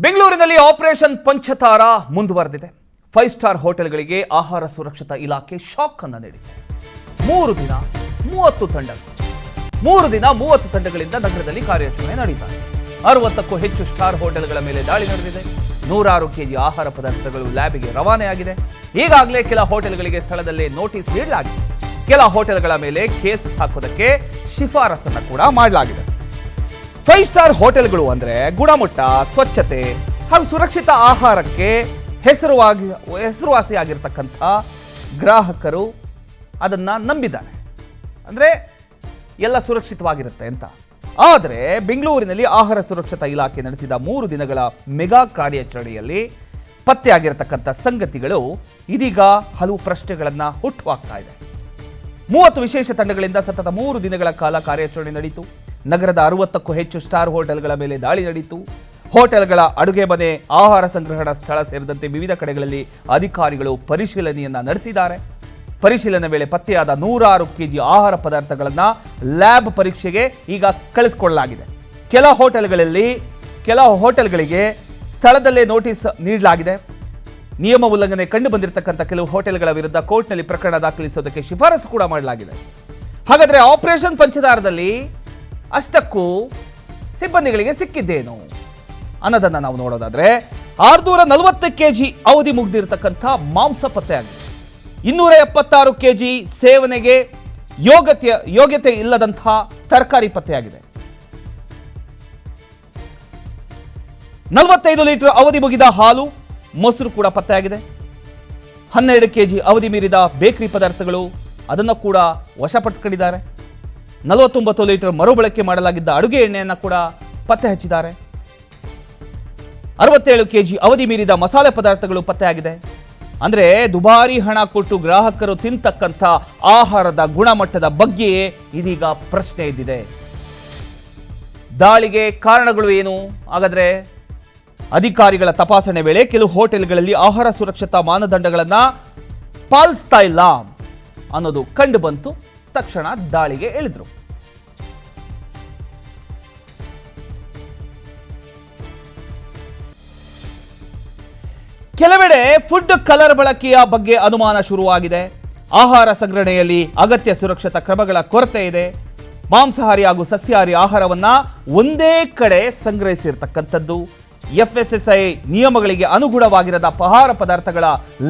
ಬೆಂಗಳೂರಿನಲ್ಲಿ ಆಪರೇಷನ್ ಪಂಚತಾರ ಮುಂದುವರೆದಿದೆ. 5 ಸ್ಟಾರ್ ಹೋಟೆಲ್ಗಳಿಗೆ ಆಹಾರ ಸುರಕ್ಷತಾ ಇಲಾಖೆ ಶಾಕ್ ಅನ್ನು ನೀಡಿದೆ. 3 ದಿನ 30 ತಂಡಗಳು 3 ದಿನ 30 ತಂಡಗಳಿಂದ ನಗರದಲ್ಲಿ ಕಾರ್ಯಾಚರಣೆ ನಡೆಯಿತು. 60ಕ್ಕೂ ಹೆಚ್ಚು ಸ್ಟಾರ್ ಹೋಟೆಲ್ಗಳ ಮೇಲೆ ದಾಳಿ ನಡೆದಿದೆ. 106 ಕೆಜಿ ಆಹಾರ ಪದಾರ್ಥಗಳು ಲ್ಯಾಬ್ಗೆ ರವಾನೆಯಾಗಿದೆ. ಈಗಾಗಲೇ ಕೆಲ ಹೋಟೆಲ್ಗಳಿಗೆ ಸ್ಥಳದಲ್ಲೇ ನೋಟಿಸ್ ನೀಡಲಾಗಿದೆ. ಕೆಲ ಹೋಟೆಲ್ಗಳ ಮೇಲೆ ಕೇಸ್ ಹಾಕೋದಕ್ಕೆ ಶಿಫಾರಸನ್ನು ಕೂಡ ಮಾಡಲಾಗಿದೆ. 5 ಸ್ಟಾರ್ ಹೋಟೆಲ್ಗಳು ಅಂದ್ರೆ ಗುಣಮಟ್ಟ, ಸ್ವಚ್ಛತೆ ಹಾಗೂ ಸುರಕ್ಷಿತ ಆಹಾರಕ್ಕೆ ಹೆಸರುವಾಸಿಯಾಗಿರ್ತಕ್ಕಂಥ ಗ್ರಾಹಕರು ಅದನ್ನ ನಂಬಿದ್ದಾರೆ. ಅಂದ್ರೆ ಎಲ್ಲ ಸುರಕ್ಷಿತವಾಗಿರುತ್ತೆ ಅಂತ. ಆದರೆ ಬೆಂಗಳೂರಿನಲ್ಲಿ ಆಹಾರ ಸುರಕ್ಷತಾ ಇಲಾಖೆ ನಡೆಸಿದ 3 ದಿನಗಳ ಮೆಗಾ ಕಾರ್ಯಾಚರಣೆಯಲ್ಲಿ ಪತ್ತೆಯಾಗಿರತಕ್ಕಂಥ ಸಂಗತಿಗಳು ಇದೀಗ ಹಲವು ಪ್ರಶ್ನೆಗಳನ್ನ ಹುಟ್ಟುಹಾಕ್ತಾ ಇದೆ. 30 ವಿಶೇಷ ತಂಡಗಳಿಂದ ಸತತ 3 ದಿನಗಳ ಕಾಲ ಕಾರ್ಯಾಚರಣೆ ನಡೆಯಿತು. ನಗರದ 60ಕ್ಕೂ ಹೆಚ್ಚು ಸ್ಟಾರ್ ಹೋಟೆಲ್ಗಳ ಮೇಲೆ ದಾಳಿ ನಡೆಯಿತು. ಹೋಟೆಲ್ಗಳ ಅಡುಗೆ ಮನೆ, ಆಹಾರ ಸಂಗ್ರಹಣಾ ಸ್ಥಳ ಸೇರಿದಂತೆ ವಿವಿಧ ಕಡೆಗಳಲ್ಲಿ ಅಧಿಕಾರಿಗಳು ಪರಿಶೀಲನೆಯನ್ನ ನಡೆಸಿದ್ದಾರೆ. ಪರಿಶೀಲನೆ ವೇಳೆ ಪತ್ತೆಯಾದ 106 ಕೆಜಿ ಆಹಾರ ಪದಾರ್ಥಗಳನ್ನು ಲ್ಯಾಬ್ ಪರೀಕ್ಷೆಗೆ ಈಗ ಕಳಿಸಿಕೊಳ್ಳಲಾಗಿದೆ. ಕೆಲ ಹೋಟೆಲ್ಗಳಿಗೆ ಸ್ಥಳದಲ್ಲೇ ನೋಟಿಸ್ ನೀಡಲಾಗಿದೆ. ನಿಯಮ ಉಲ್ಲಂಘನೆ ಕಂಡು ಬಂದಿರತಕ್ಕಂಥ ಕೆಲವು ಹೋಟೆಲ್ಗಳ ವಿರುದ್ಧ ಕೋರ್ಟ್ನಲ್ಲಿ ಪ್ರಕರಣ ದಾಖಲಿಸೋದಕ್ಕೆ ಶಿಫಾರಸು ಕೂಡ ಮಾಡಲಾಗಿದೆ. ಹಾಗಾದ್ರೆ ಆಪರೇಷನ್ ಪಂಚತಾರದಲ್ಲಿ ಅಷ್ಟಕ್ಕೂ ಸಿಬ್ಬಂದಿಗಳಿಗೆ ಸಿಕ್ಕಿದ್ದೇನು ಅನ್ನೋದನ್ನ ನಾವು ನೋಡೋದಾದ್ರೆ 640 ಕೆಜಿ ಅವಧಿ ಮುಗಿದಿರತಕ್ಕಂಥ ಮಾಂಸ ಪತ್ತೆಯಾಗಿದೆ. 276 ಕೆಜಿ ಸೇವನೆಗೆ ಯೋಗ್ಯತೆ ಇಲ್ಲದಂತಹ ತರಕಾರಿ ಪತ್ತೆಯಾಗಿದೆ. 45 ಲೀಟರ್ ಅವಧಿ ಮುಗಿದ ಹಾಲು, ಮೊಸರು ಕೂಡ ಪತ್ತೆಯಾಗಿದೆ. 12 ಕೆಜಿ ಅವಧಿ ಮೀರಿದ ಬೇಕರಿ ಪದಾರ್ಥಗಳು ಅದನ್ನು ಕೂಡ ವಶಪಡಿಸಿಕೊಂಡಿದ್ದಾರೆ. 49 ಲೀಟರ್ ಮರುಬಳಕೆ ಮಾಡಲಾಗಿದ್ದ ಅಡುಗೆ ಎಣ್ಣೆಯನ್ನು ಕೂಡ ಪತ್ತೆ ಹಚ್ಚಿದ್ದಾರೆ. 67 ಕೆಜಿ ಅವಧಿ ಮೀರಿದ ಮಸಾಲೆ ಪದಾರ್ಥಗಳು ಪತ್ತೆಯಾಗಿದೆ. ಅಂದ್ರೆ ದುಬಾರಿ ಹಣ ಕೊಟ್ಟು ಗ್ರಾಹಕರು ತಿಂತಕ್ಕಂಥ ಆಹಾರದ ಗುಣಮಟ್ಟದ ಬಗ್ಗೆಯೇ ಇದೀಗ ಪ್ರಶ್ನೆ ಎದ್ದಿದೆ. ದಾಳಿಗೆ ಕಾರಣಗಳು ಏನು? ಹಾಗಾದ್ರೆ ಅಧಿಕಾರಿಗಳ ತಪಾಸಣೆ ವೇಳೆ ಕೆಲವು ಹೋಟೆಲ್ಗಳಲ್ಲಿ ಆಹಾರ ಸುರಕ್ಷತಾ ಮಾನದಂಡಗಳನ್ನ ಪಾಲಿಸ್ತಾ ಇಲ್ಲ ಅನ್ನೋದು ಕಂಡು ಬಂತು. ತಕ್ಷಣ ದಾಳಿಗೆ ಇಳಿದ್ರು. ಕೆಲವೆಡೆ ಫುಡ್ ಕಲರ್ ಬಳಕೆಯ ಬಗ್ಗೆ ಅನುಮಾನ ಶುರುವಾಗಿದೆ. ಆಹಾರ ಸಂಗ್ರಹಣೆಯಲ್ಲಿ ಅಗತ್ಯ ಸುರಕ್ಷತಾ ಕ್ರಮಗಳ ಕೊರತೆ ಇದೆ. ಮಾಂಸಾಹಾರಿ ಹಾಗೂ ಸಸ್ಯಾಹಾರಿ ಆಹಾರವನ್ನ ಒಂದೇ ಕಡೆ ಸಂಗ್ರಹಿಸಿರ್ತಕ್ಕಂಥದ್ದು, FSSAI ನಿಯಮಗಳಿಗೆ ಅನುಗುಣವಾಗಿರದ ಆಹಾರ ಪದಾರ್ಥಗಳ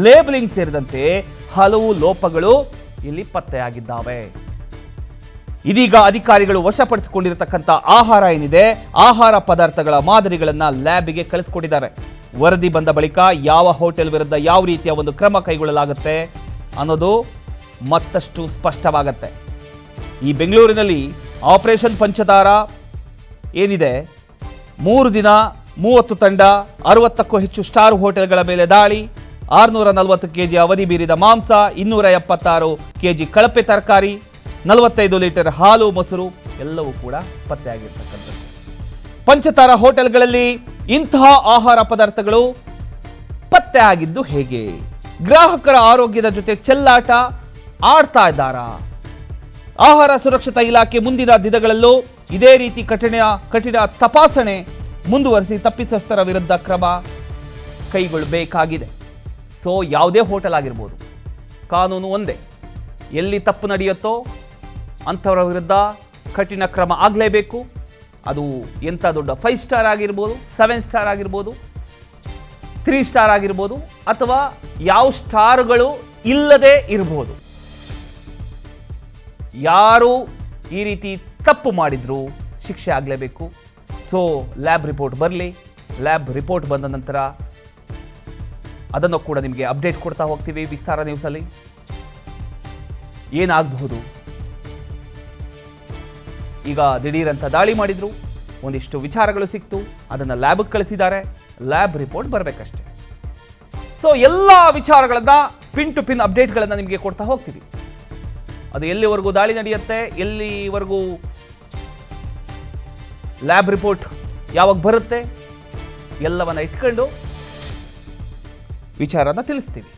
ಲೇಬಲಿಂಗ್ ಸೇರಿದಂತೆ ಹಲವು ಲೋಪಗಳು ಇಲ್ಲಿ ಪತ್ತೆಯಾಗಿದ್ದಾವೆ. ಇದೀಗ ಅಧಿಕಾರಿಗಳು ವಶಪಡಿಸಿಕೊಂಡಿರತಕ್ಕಂಥ ಆಹಾರ ಏನಿದೆ, ಆಹಾರ ಪದಾರ್ಥಗಳ ಮಾದರಿಗಳನ್ನ ಲ್ಯಾಬ್ಗೆ ಕಳಿಸಿಕೊಟ್ಟಿದ್ದಾರೆ. ವರದಿ ಬಂದ ಬಳಿಕ ಯಾವ ಹೋಟೆಲ್ ವಿರುದ್ಧ ಯಾವ ರೀತಿಯ ಒಂದು ಕ್ರಮ ಕೈಗೊಳ್ಳಲಾಗುತ್ತೆ ಅನ್ನೋದು ಮತ್ತಷ್ಟು ಸ್ಪಷ್ಟವಾಗುತ್ತೆ. ಈ ಬೆಂಗಳೂರಿನಲ್ಲಿ ಆಪರೇಷನ್ ಪಂಚತಾರ ಏನಿದೆ, 3 ದಿನ 30 ತಂಡ, 60ಕ್ಕೂ ಹೆಚ್ಚು ಸ್ಟಾರ್ ಹೋಟೆಲ್ಗಳ ಮೇಲೆ ದಾಳಿ, 640 ಕೆಜಿ ಅವಧಿ ಮೀರಿದ ಮಾಂಸ, 276 ಕೆಜಿ ಕಳಪೆ ತರಕಾರಿ, 45 ಲೀಟರ್ ಹಾಲು, ಮೊಸರು ಎಲ್ಲವೂ ಕೂಡ ಪತ್ತೆಯಾಗಿರ್ತಕ್ಕಂಥದ್ದು. ಪಂಚತಾರ ಹೋಟೆಲ್ಗಳಲ್ಲಿ ಇಂತಹ ಆಹಾರ ಪದಾರ್ಥಗಳು ಪತ್ತೆ ಆಗಿದ್ದು ಹೇಗೆ? ಗ್ರಾಹಕರ ಆರೋಗ್ಯದ ಜೊತೆ ಚೆಲ್ಲಾಟ ಆಡ್ತಾ ಇದ್ದಾರಾ? ಆಹಾರ ಸುರಕ್ಷತಾ ಇಲಾಖೆ ಮುಂದಿನ ದಿನಗಳಲ್ಲೂ ಇದೇ ರೀತಿ ಕಠಿಣ ತಪಾಸಣೆ ಮುಂದುವರಿಸಿ ತಪ್ಪಿತಸ್ಥರ ವಿರುದ್ಧ ಕ್ರಮ ಕೈಗೊಳ್ಳಬೇಕಾಗಿದೆ. ಸೊ ಯಾವುದೇ ಹೋಟೆಲ್ ಆಗಿರ್ಬೋದು, ಕಾನೂನು ಒಂದೇ. ಎಲ್ಲಿ ತಪ್ಪು ನಡೆಯುತ್ತೋ ಅಂಥವರ ವಿರುದ್ಧ ಕಠಿಣ ಕ್ರಮ ಆಗಲೇಬೇಕು. ಅದು ಎಂಥ ದೊಡ್ಡ 5 ಸ್ಟಾರ್ ಆಗಿರ್ಬೋದು, 7 ಸ್ಟಾರ್ ಆಗಿರ್ಬೋದು, 3 ಸ್ಟಾರ್ ಆಗಿರ್ಬೋದು, ಅಥವಾ ಯಾವ ಸ್ಟಾರ್ಗಳು ಇಲ್ಲದೆ ಇರ್ಬೋದು. ಯಾರು ಈ ರೀತಿ ತಪ್ಪು ಮಾಡಿದ್ರು ಶಿಕ್ಷೆ ಆಗಲೇಬೇಕು. ಸೊ ಲ್ಯಾಬ್ ರಿಪೋರ್ಟ್ ಬರಲಿ. ಲ್ಯಾಬ್ ರಿಪೋರ್ಟ್ ಬಂದ ನಂತರ ಅದನ್ನು ಕೂಡ ನಿಮಗೆ ಅಪ್ಡೇಟ್ ಕೊಡ್ತಾ ಹೋಗ್ತೀವಿ ವಿಸ್ತಾರ ನ್ಯೂಸಲ್ಲಿ. ಏನಾಗಬಹುದು? ಈಗ ದಿಢೀರಂತ ದಾಳಿ ಮಾಡಿದ್ರು, ಒಂದಿಷ್ಟು ವಿಚಾರಗಳು ಸಿಕ್ತು, ಅದನ್ನು ಲ್ಯಾಬ್ಗೆ ಕಳಿಸಿದ್ದಾರೆ. Lab report ಬರಬೇಕಷ್ಟೆ. ಸೊ ಎಲ್ಲ ವಿಚಾರಗಳನ್ನ ಪಿನ್ ಟು ಪಿನ್ ಅಪ್ಡೇಟ್ಗಳನ್ನು ನಿಮಗೆ ಕೊಡ್ತಾ ಹೋಗ್ತೀವಿ. ಅದು ಎಲ್ಲಿವರೆಗೂ ದಾಳಿ ನಡೆಯುತ್ತೆ, ಎಲ್ಲಿವರೆಗೂ ಲ್ಯಾಬ್ ರಿಪೋರ್ಟ್ ಯಾವಾಗ ಬರುತ್ತೆ, ಎಲ್ಲವನ್ನ ಇಟ್ಕೊಂಡು ವಿಚಾರನ ತಿಳಿಸ್ತೀವಿ.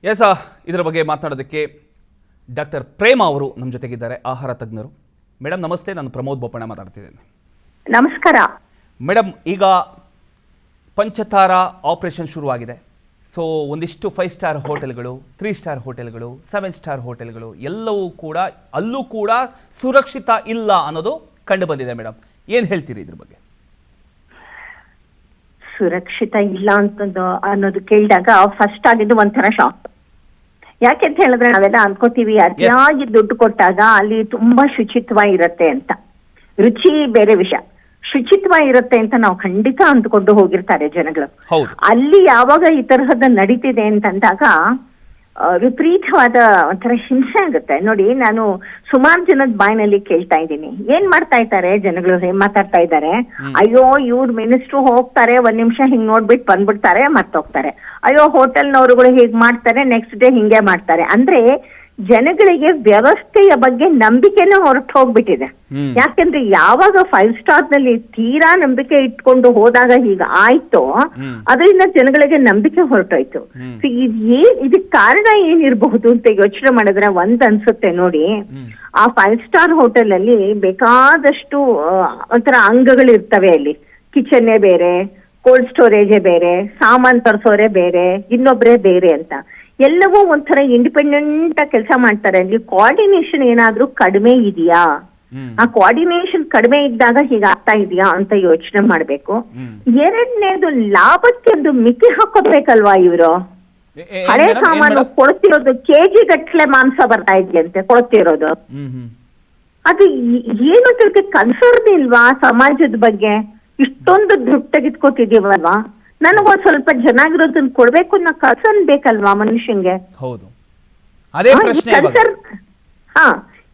ಎಸ್, ಇದರ ಬಗ್ಗೆ ಮಾತನಾಡೋದಕ್ಕೆ ಡಾಕ್ಟರ್ ಪ್ರೇಮ ಅವರು ನಮ್ಮ ಜೊತೆಗಿದ್ದಾರೆ, ಆಹಾರ ತಜ್ಞರು. ಮೇಡಮ್ ನಮಸ್ತೆ, ನಾನು ಪ್ರಮೋದ್ ಬೋಪಣ್ಣ ಮಾತಾಡ್ತಿದ್ದೇನೆ. ನಮಸ್ಕಾರ ಮೇಡಮ್, ಈಗ ಪಂಚತಾರ ಆಪರೇಷನ್ ಶುರುವಾಗಿದೆ. ಸೊ ಒಂದಿಷ್ಟು 5 ಸ್ಟಾರ್ ಹೋಟೆಲ್ಗಳು, 3 ಸ್ಟಾರ್ ಹೋಟೆಲ್ಗಳು, 7 ಸ್ಟಾರ್ ಹೋಟೆಲ್ಗಳು ಎಲ್ಲವೂ ಕೂಡ ಅಲ್ಲೂ ಕೂಡ ಸುರಕ್ಷಿತ ಇಲ್ಲ ಅನ್ನೋದು ಕಂಡು ಬಂದಿದೆ. ಮೇಡಮ್, ಏನು ಹೇಳ್ತೀರಿ ಇದ್ರ ಬಗ್ಗೆ? ಸುರಕ್ಷಿತ ಇಲ್ಲ ಅಂತಂದು ಅನ್ನೋದು ಕೇಳಿದಾಗ ಫಸ್ಟ್ ಆಗಿದ್ದು ಒಂಥರ ಶಾಕ್. ಯಾಕೆಂತ ಹೇಳಿದ್ರೆ ನಾವೆಲ್ಲ ಅನ್ಕೋತೀವಿ ಅತಿಯಾಗಿ ದುಡ್ಡು ಕೊಟ್ಟಾಗ ಅಲ್ಲಿ ತುಂಬಾ ಶುಚಿತ್ವ ಇರತ್ತೆ ಅಂತ. ರುಚಿ ಬೇರೆ ವಿಷಯ, ಶುಚಿತ್ವ ಇರುತ್ತೆ ಅಂತ ನಾವು ಖಂಡಿತ ಅಂದ್ಕೊಂಡು ಹೋಗಿರ್ತಾರೆ ಜನಗಳು. ಅಲ್ಲಿ ಯಾವಾಗ ಈ ತರಹದ ನಡೀತಿದೆ ಅಂತಂದಾಗ ವಿಪರೀತವಾದ ಒಂಥರ ಹಿಂಸೆ ಆಗುತ್ತೆ. ನೋಡಿ, ನಾನು ಸುಮಾರು ಜನದ ಬಾಯಿನಲ್ಲಿ ಕೇಳ್ತಾ ಇದ್ದೀನಿ, ಏನ್ ಮಾಡ್ತಾ ಇದ್ದಾರೆ ಜನಗಳು, ಏನ್ ಮಾತಾಡ್ತಾ ಇದ್ದಾರೆ, ಅಯ್ಯೋ ಇವ್ರು ಮಿನಿಸ್ಟ್ರು ಹೋಗ್ತಾರೆ, 1 ನಿಮಿಷ ಹಿಂಗ್ ನೋಡ್ಬಿಟ್ಟು ಬಂದ್ಬಿಡ್ತಾರೆ ಮರ್ತೋಗ್ತಾರೆ, ಅಯ್ಯೋ ಹೋಟೆಲ್ನವರುಗಳು ಹೀಗ್ ಮಾಡ್ತಾರೆ, ನೆಕ್ಸ್ಟ್ ಡೇ ಹಿಂಗೆ ಮಾಡ್ತಾರೆ. ಅಂದ್ರೆ ಜನಗಳಿಗೆ ವ್ಯವಸ್ಥೆಯ ಬಗ್ಗೆ ನಂಬಿಕೆನೇ ಹೊರಟು ಹೋಗ್ಬಿಟ್ಟಿದೆ. ಯಾಕೆಂದ್ರೆ ಯಾವಾಗ 5 ಸ್ಟಾರ್ ನಲ್ಲಿ ತೀರಾ ನಂಬಿಕೆ ಇಟ್ಕೊಂಡು ಹೋದಾಗ ಹೀಗ ಆಯ್ತು, ಅದರಿಂದ ಜನಗಳಿಗೆ ನಂಬಿಕೆ ಹೊರಟೋಯ್ತು. ಇದಕ್ಕೆ ಕಾರಣ ಏನಿರಬಹುದು ಅಂತ ಯೋಚನೆ ಮಾಡಿದ್ರೆ ಒಂದ್ ಅನ್ಸುತ್ತೆ ನೋಡಿ, ಆ 5 ಸ್ಟಾರ್ ಹೋಟೆಲ್ ಅಲ್ಲಿ ಬೇಕಾದಷ್ಟು ಒಂಥರ ಅಂಗಗಳು ಇರ್ತವೆ. ಅಲ್ಲಿ ಕಿಚನ್ನೇ ಬೇರೆ, ಕೋಲ್ಡ್ ಸ್ಟೋರೇಜೇ ಬೇರೆ, ಸಾಮಾನ್ ತರಿಸೋರೆ ಬೇರೆ, ಇನ್ನೊಬ್ರೇ ಬೇರೆ ಅಂತ ಎಲ್ಲವೂ ಒಂಥರ ಇಂಡಿಪೆಂಡೆಂಟ್ ಆಗಿ ಕೆಲಸ ಮಾಡ್ತಾರೆ. ಅಲ್ಲಿ ಕೋಆರ್ಡಿನೇಷನ್ ಏನಾದ್ರೂ ಕಡಿಮೆ ಇದೆಯಾ, ಆ ಕೋಆರ್ಡಿನೇಷನ್ ಕಡಿಮೆ ಇದ್ದಾಗ ಹೀಗಾಗ್ತಾ ಇದೆಯಾ ಅಂತ ಯೋಚನೆ ಮಾಡ್ಬೇಕು. ಎರಡನೇದು ಲಾಭಕ್ಕೆ ಒಂದು ಮಿತಿ ಹಾಕೋಬೇಕಲ್ವಾ ಇವರು. ಹಳೆ ಸಾಮಾನು ಕೊಡ್ತಿರೋದು ಕೆಜಿ ಗಟ್ಲೆ ಮಾಂಸ ಬರ್ತಾ ಇದೆಯಂತೆ ಕೊಡ್ತಿರೋದು. ಅದು ಏನು ತಿಳ್ಕ ಕನ್ಸರ್ನ್ ಇಲ್ವಾ ಸಮಾಜದ ಬಗ್ಗೆ? ಇಷ್ಟೊಂದು ದುಡ್ಡು ತೆಗೆದುಕೊತಿದೀವಲ್ವಾ, ನನಗೊಂದ್ ಸ್ವಲ್ಪ ಚೆನ್ನಾಗಿರೋದನ್ನ ಕೊಡ್ಬೇಕು ಅನ್ನೋ ಕನ್ಸರ್ನ್ ಬೇಕಲ್ವಾ ಮನುಷ್ಯಂಗೆ? ಹೌದು, ಅದೇ ಪ್ರಶ್ನೆ.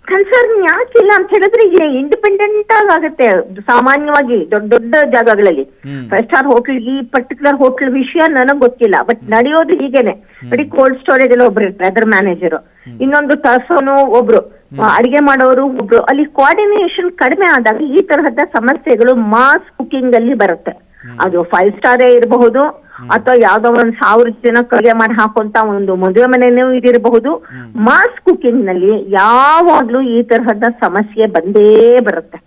ಕನ್ಸರ್ನ್ ಯಾಕಿಲ್ಲ ಅಂತ ಹೇಳಿದ್ರೆ ಇಂಡಿಪೆಂಡೆಂಟ್ ಆಗುತ್ತೆ. ಸಾಮಾನ್ಯವಾಗಿ ದೊಡ್ಡ ದೊಡ್ಡ ಜಾಗಗಳಲ್ಲಿ 5 ಸ್ಟಾರ್ ಹೋಟ್ಲ್, ಈ ಪರ್ಟಿಕ್ಯುಲರ್ ಹೋಟ್ಲ್ ವಿಷಯ ನನಗ್ ಗೊತ್ತಿಲ್ಲ, ಬಟ್ ನಡೆಯೋದು ಹೀಗೇನೆ. ಬರೀ ಕೋಲ್ಡ್ ಸ್ಟೋರೇಜ್ ಅಲ್ಲಿ ಒಬ್ರು ಇರ್ತಾರೆ, ಅದರ ಮ್ಯಾನೇಜರು, ಇನ್ನೊಂದು ತರ್ಸೋನು ಒಬ್ರು, ಅಡಿಗೆ ಮಾಡೋರು ಒಬ್ರು. ಅಲ್ಲಿ ಕೋಆರ್ಡಿನೇಷನ್ ಕಡಿಮೆ ಆದಾಗ ಈ ತರಹದ ಸಮಸ್ಯೆಗಳು ಮಾಸ್ ಕುಕಿಂಗ್ ಅಲ್ಲಿ ಬರುತ್ತೆ. ಅದು 5 ಸ್ಟಾರೇ ಇರಬಹುದು, ಅಥವಾ ಯಾವ್ದೋ 1000 ಜನ ಕಡಿಗೆ ಮಾಡಿ ಹಾಕುವಂತ ಒಂದು ಮದುವೆ ಮನೆಯೂ ಇದಿರಬಹುದು. ಮಾಸ್ ಕುಕಿಂಗ್ ನಲ್ಲಿ ಯಾವಾಗ್ಲೂ ಈ ತರಹದ ಸಮಸ್ಯೆ ಬಂದೇ ಬರುತ್ತೆ.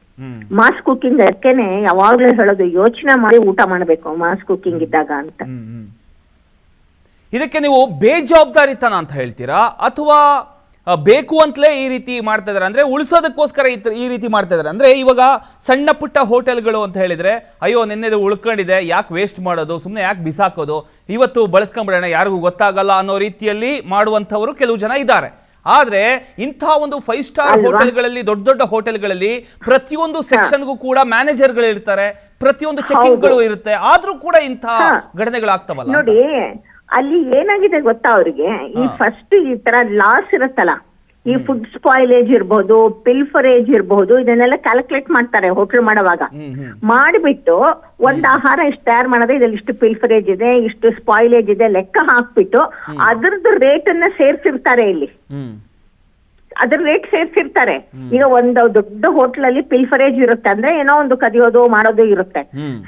ಮಾಸ್ ಕುಕಿಂಗ್ ಅದಕ್ಕೇನೆ ಯಾವಾಗ್ಲೂ ಹೇಳೋದು, ಯೋಚನೆ ಮಾಡಿ ಊಟ ಮಾಡ್ಬೇಕು ಮಾಸ್ ಕುಕಿಂಗ್ ಇದ್ದಾಗ ಅಂತ. ಇದಕ್ಕೆ ನೀವು ಬೇಜವಾಬ್ದಾರಿತನ ಅಂತ ಹೇಳ್ತೀರಾ, ಅಥವಾ ಬೇಕು ಅಂತಲೇ ಈ ರೀತಿ ಮಾಡ್ತಾ ಇದಾರೆ? ಅಂದ್ರೆ ಉಳಿಸೋದಕ್ಕೋಸ್ಕರ ಈ ರೀತಿ ಮಾಡ್ತಾ ಇದಾರೆ? ಅಂದ್ರೆ ಇವಾಗ ಸಣ್ಣ ಪುಟ್ಟ ಹೋಟೆಲ್ಗಳು ಅಂತ ಹೇಳಿದ್ರೆ, ಅಯ್ಯೋ ನಿನ್ನೆದು ಉಳ್ಕೊಂಡಿದೆ, ಯಾಕೆ ವೇಸ್ಟ್ ಮಾಡೋದು, ಸುಮ್ಮನೆ ಯಾಕೆ ಬಿಸಾಕೋದು, ಇವತ್ತು ಬಳಸ್ಕೊಂಡ್ಬಿಡೋಣ, ಯಾರಿಗೂ ಗೊತ್ತಾಗಲ್ಲ ಅನ್ನೋ ರೀತಿಯಲ್ಲಿ ಮಾಡುವಂಥವರು ಕೆಲವು ಜನ ಇದ್ದಾರೆ. ಆದ್ರೆ ಇಂಥ ಒಂದು 5 ಸ್ಟಾರ್ ಹೋಟೆಲ್ಗಳಲ್ಲಿ, ದೊಡ್ಡ ದೊಡ್ಡ ಹೋಟೆಲ್ಗಳಲ್ಲಿ ಪ್ರತಿಯೊಂದು ಸೆಕ್ಷನ್ಗೂ ಕೂಡ ಮ್ಯಾನೇಜರ್ಗಳು ಇರ್ತಾರೆ, ಪ್ರತಿಯೊಂದು ಚೆಕಿಂಗ್ಗಳು ಇರುತ್ತೆ, ಆದ್ರೂ ಕೂಡ ಇಂಥ ಘಟನೆಗಳಾಗ್ತಾವಲ್ಲ. ನೋಡಿ, ಅಲ್ಲಿ ಏನಾಗಿದೆ ಗೊತ್ತಾ, ಅವ್ರಿಗೆ ಈ ಫಸ್ಟ್ ಈ ತರ ಲಾಸ್ ಇರುತ್ತಲ್ಲ, ಈ ಫುಡ್ ಸ್ಪಾಯಿಲೇಜ್ ಇರ್ಬಹುದು, ಪಿಲ್ಫರೇಜ್ ಇರಬಹುದು, ಇದನ್ನೆಲ್ಲ ಕ್ಯಾಲ್ಕುಲೇಟ್ ಮಾಡ್ತಾರೆ ಹೋಟೆಲ್ ಮಾಡುವಾಗ. ಮಾಡಿಬಿಟ್ಟು ಒಂದ್ ಆಹಾರ ಇಷ್ಟು ತಯಾರು ಮಾಡೋದು, ಇದ್ರಲ್ಲಿ ಇಷ್ಟು ಪಿಲ್ಫರೇಜ್ ಇದೆ, ಇಷ್ಟು ಸ್ಪಾಯಿಲೇಜ್ ಇದೆ ಲೆಕ್ಕ ಹಾಕ್ಬಿಟ್ಟು ಅದ್ರದ್ದು ರೇಟ್ ಅನ್ನ ಸೇರ್ಸಿರ್ತಾರೆ. ಇಲ್ಲಿ ಅದ್ರ ರೇಟ್ ಸೇರ್ಸಿರ್ತಾರೆ. ಈಗ ಒಂದು ದೊಡ್ಡ ಹೋಟ್ಲ್ ಅಲ್ಲಿ ಪಿಲ್ಫರೇಜ್ ಇರುತ್ತೆ ಅಂದ್ರೆ ಏನೋ ಒಂದು ಕದಿಯೋದು ಮಾಡೋದು ಇರುತ್ತೆ,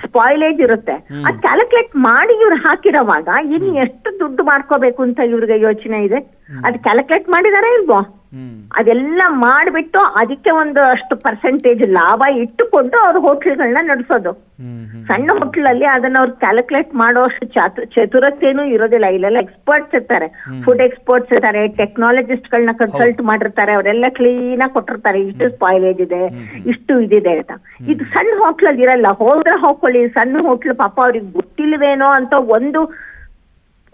ಸ್ಪಾಯಿಲೇಜ್ ಇರುತ್ತೆ. ಅದ್ ಕ್ಯಾಲ್ಕುಲೇಟ್ ಮಾಡಿ ಇವ್ರು ಹಾಕಿರೋವಾಗ ಇನ್ ಎಷ್ಟು ದುಡ್ಡು ಮಾಡ್ಕೋಬೇಕು ಅಂತ ಇವ್ರಿಗೆ ಯೋಚನೆ ಇದೆ. ಅದ್ ಕ್ಯಾಲ್ಕುಲೇಟ್ ಮಾಡಿದಾರೆ ಇಲ್ವೋ? ಅದೆಲ್ಲ ಮಾಡ್ಬಿಟ್ಟು ಅದಕ್ಕೆ ಒಂದು ಅಷ್ಟು ಪರ್ಸೆಂಟೇಜ್ ಲಾಭ ಇಟ್ಟುಕೊಂಡು ಅವ್ರ ಹೋಟ್ಲ್ಗಳನ್ನ ನಡೆಸೋದು. ಸಣ್ಣ ಹೋಟ್ಲ್ ಅಲ್ಲಿ ಅದನ್ನ ಅವ್ರು ಕ್ಯಾಲ್ಕುಲೇಟ್ ಮಾಡೋ ಅಷ್ಟು ಚತುರತೆನೂ ಇರೋದಿಲ್ಲ. ಇಲ್ಲೆಲ್ಲ ಎಕ್ಸ್ಪರ್ಟ್ಸ್ ಇರ್ತಾರೆ, ಫುಡ್ ಎಕ್ಸ್ಪರ್ಟ್ಸ್ ಇರ್ತಾರೆ, ಟೆಕ್ನಾಲಜಿಸ್ಟ್ ಗಳನ್ನ ಕನ್ಸಲ್ಟ್ ಮಾಡಿರ್ತಾರೆ, ಅವರೆಲ್ಲ ಕ್ಲೀನ್ ಆಗಿ ಕೊಟ್ಟಿರ್ತಾರೆ, ಇಷ್ಟು ಸ್ಪಾಯಿಲೇಜ್ ಇದೆ, ಇಷ್ಟು ಇದಿದೆ ಅಂತ. ಇದು ಸಣ್ಣ ಹೋಟ್ಲ್ ಅಲ್ಲಿ ಇರಲ್ಲ. ಹೋದ್ರೆ ಹಾಕೊಳ್ಳಿ, ಸಣ್ಣ ಹೋಟ್ಲ್ ಪಾಪ ಅವ್ರಿಗೆ ಗೊತ್ತಿಲ್ವೇನೋ ಅಂತ ಒಂದು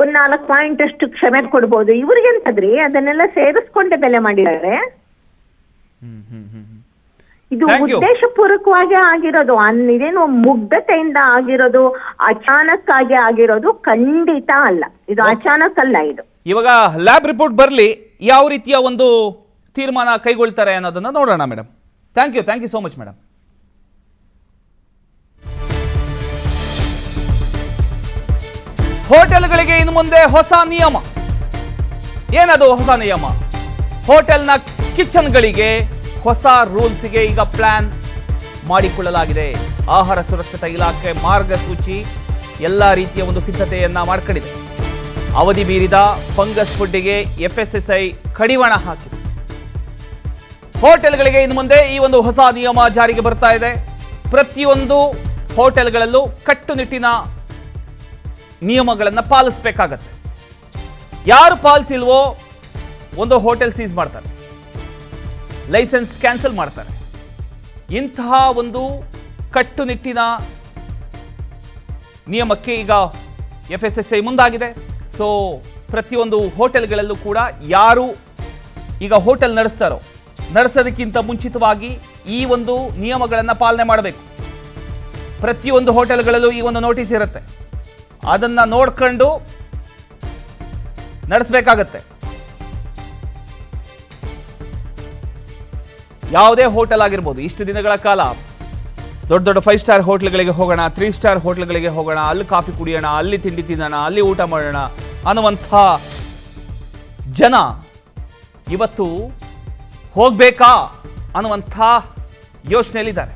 4 ಪಾಯಿಂಟ್ ಅಷ್ಟು ಕ್ಷಮೆ ಕೊಡ್ಬೋದು. ಇವ್ರಿಗೆ ಎಂತದ್ರಿ, ಅದನ್ನೆಲ್ಲ ಸೇರಿಸ್ಕೊಂಡೆ ಬೆಲೆ ಮಾಡಿದ್ದಾರೆ. ಇದು ಉದ್ದೇಶಪೂರ್ವಕವಾಗಿ ಆಗಿರೋದು, ಇದೇನು ಮುಗ್ಧತೆಯಿಂದ ಆಗಿರೋದು, ಅಚಾನಕ್ ಆಗಿ ಆಗಿರೋದು ಖಂಡಿತ ಅಲ್ಲ. ಇದು ಅಚಾನಕ್ ಅಲ್ಲ. ಇದು ಇವಾಗ ಲ್ಯಾಬ್ ರಿಪೋರ್ಟ್ ಬರಲಿ, ಯಾವ ರೀತಿಯ ಒಂದು ತೀರ್ಮಾನ ಕೈಗೊಳ್ತಾರೆ ಅನ್ನೋದನ್ನ ನೋಡೋಣ. Madam, thank you so much madam. ಹೋಟೆಲ್ಗಳಿಗೆ ಇನ್ನು ಮುಂದೆ ಹೊಸ ನಿಯಮ. ಏನದು ಹೊಸ ನಿಯಮ? ಹೋಟೆಲ್ನ ಕಿಚನ್ಗಳಿಗೆ ಹೊಸ ರೂಲ್ಸ್ಗೆ ಈಗ ಪ್ಲಾನ್ ಮಾಡಿಕೊಳ್ಳಲಾಗಿದೆ. ಆಹಾರ ಸುರಕ್ಷತಾ ಇಲಾಖೆ ಮಾರ್ಗಸೂಚಿ ಎಲ್ಲ ರೀತಿಯ ಒಂದು ಸಿದ್ಧತೆಯನ್ನ ಮಾಡ್ಕೊಂಡಿದೆ. ಅವಧಿ ಮೀರಿದ ಫಂಗಸ್ ಫುಡ್ಡಿಗೆ FSSAI ಕಡಿವಾಣ ಹಾಕಿದೆ. ಹೋಟೆಲ್ಗಳಿಗೆ ಇನ್ನು ಮುಂದೆ ಈ ಒಂದು ಹೊಸ ನಿಯಮ ಜಾರಿಗೆ ಬರ್ತಾ ಇದೆ. ಪ್ರತಿಯೊಂದು ಹೋಟೆಲ್ಗಳಲ್ಲೂ ಕಟ್ಟುನಿಟ್ಟಿನ ನಿಯಮಗಳನ್ನು ಪಾಲಿಸಬೇಕಾಗತ್ತೆ. ಯಾರು ಪಾಲಿಸಿಲ್ವೋ ಒಂದು ಹೋಟೆಲ್ ಸೀಸ್ ಮಾಡ್ತಾರೆ, ಲೈಸೆನ್ಸ್ ಕ್ಯಾನ್ಸಲ್ ಮಾಡ್ತಾರೆ. ಇಂತಹ ಒಂದು ಕಟ್ಟುನಿಟ್ಟಿನ ನಿಯಮಕ್ಕೆ ಈಗ FSSAI ಮುಂದಾಗಿದೆ. ಸೊ ಪ್ರತಿಯೊಂದು ಹೋಟೆಲ್ಗಳಲ್ಲೂ ಕೂಡ ಯಾರು ಈಗ ಹೋಟೆಲ್ ನಡೆಸೋದಕ್ಕಿಂತ ಮುಂಚಿತವಾಗಿ ಈ ಒಂದು ನಿಯಮಗಳನ್ನು ಪಾಲನೆ ಮಾಡಬೇಕು. ಪ್ರತಿಯೊಂದು ಹೋಟೆಲ್ಗಳಲ್ಲೂ ಈ ಒಂದು ನೋಟಿಸ್ ಇರುತ್ತೆ, ಅದನ್ನು ನೋಡ್ಕೊಂಡು ನಡೆಸಬೇಕಾಗತ್ತೆ. ಯಾವುದೇ ಹೋಟೆಲ್ ಆಗಿರ್ಬೋದು, ಇಷ್ಟು ದಿನಗಳ ಕಾಲ ದೊಡ್ಡ ದೊಡ್ಡ 5 ಸ್ಟಾರ್ ಹೋಟ್ಲ್ಗಳಿಗೆ ಹೋಗೋಣ, 3 ಸ್ಟಾರ್ ಹೋಟ್ಲ್ಗಳಿಗೆ ಹೋಗೋಣ, ಅಲ್ಲಿ ಕಾಫಿ ಕುಡಿಯೋಣ, ಅಲ್ಲಿ ತಿಂಡಿ ತಿನ್ನೋಣ, ಅಲ್ಲಿ ಊಟ ಮಾಡೋಣ ಅನ್ನುವಂಥ ಜನ ಇವತ್ತು ಹೋಗಬೇಕಾ ಅನ್ನುವಂಥ ಯೋಚನೆಯಲ್ಲಿದ್ದಾರೆ.